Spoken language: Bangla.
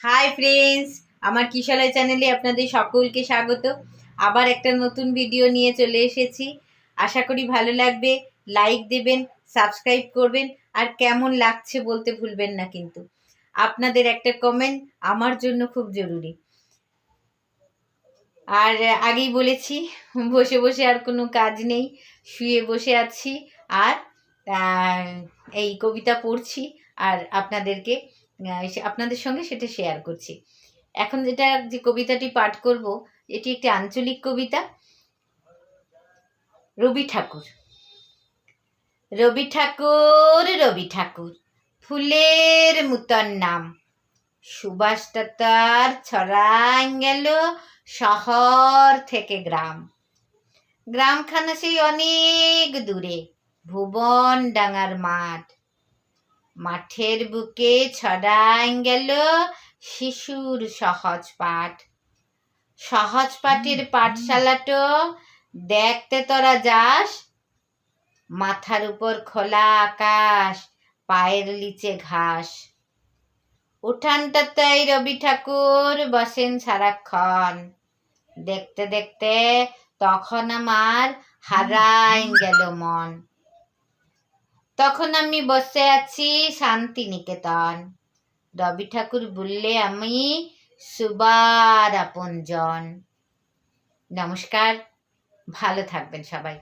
হাই ফ্রেন্ডস, আমার কিশলয় চ্যানেলে আপনাদের সকলকে স্বাগত। আবার একটা নতুন ভিডিও নিয়ে চলে এসেছি। আশা করি ভালো লাগবে। লাইক দেবেন, সাবস্ক্রাইব করবেন, আর কেমন লাগছে বলতে ভুলবেন না কিন্তু। আপনাদের একটা কমেন্ট আমার জন্য খুব জরুরি। আর আগেই বলেছি, বসে বসে আর কোনো কাজ নেই, শুয়ে বসে আছি আর আহ, এই কবিতা পড়ছি আর আপনাদের সঙ্গে সেটা শেয়ার করছি। এখন যে কবিতাটি পাঠ করব, এটি একটি আঞ্চলিক কবিতা। রবি ঠাকুর। রবি ঠাকুর, রবি ঠাকুর, ফুলের মতন নাম, সুবাসটা তার ছড়ায় গেল শহর থেকে গ্রাম। গ্রামখানা সেই অনেক দূরে, ভুবন ডাঙার মাঠ, মাঠের বুকে ছড়ায় গেল শিশুর সহজ পাঠ। সহজ পাঠের পাঠশালাটো দেখতে তোরা যাস, মাথার উপর খোলা আকাশ, পায়ের নিচে ঘাস। উঠানটাতেই রবি ঠাকুর বসেন সারাক্ষণ, দেখতে দেখতে তখন আমার হারায় গেল মন। তখন আমি বসে আছি শান্তিনিকেতন, রবি ঠাকুর বললে আমি সুবার আপনজন। নমস্কার, ভালো থাকবেন সবাই।